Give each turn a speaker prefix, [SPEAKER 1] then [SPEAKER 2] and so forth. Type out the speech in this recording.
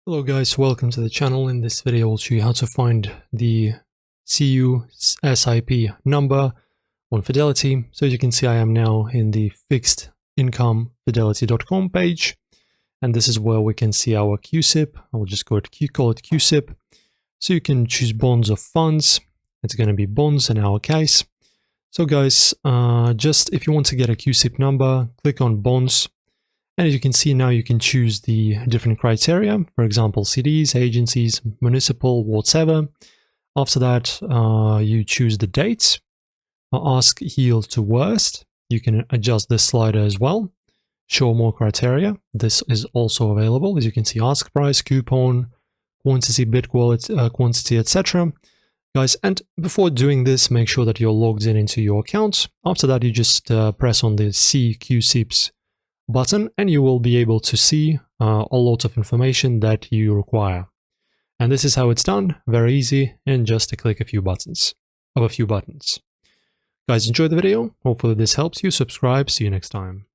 [SPEAKER 1] Hello guys, welcome to the channel. In this video I'll show you how to find the CU SIP number on Fidelity. So as you can see, I am now in the fixed income fidelity.com page, and this is where we can see our QSIP. I'll just call it QSIP. So you can choose bonds or funds. It's going to be bonds in our case. So guys, just if you want to get a QSIP number, click on bonds. And as you can see now, you can choose the different criteria, for example, CDs, agencies, municipal, whatever. After that, you choose the dates, ask yield to worst. You can adjust this slider as well, show more criteria. This is also available. As you can see, ask price, coupon, quantity, bid quantity, etc. Guys, and before doing this, make sure that you're logged into your account. After that, you just press on the See QSIPs button and you will be able to see a lot of information that you require. And this is how it's done, very easy, and just to click a few buttons. Guys, enjoy the video. Hopefully this helps you. Subscribe. See you next time.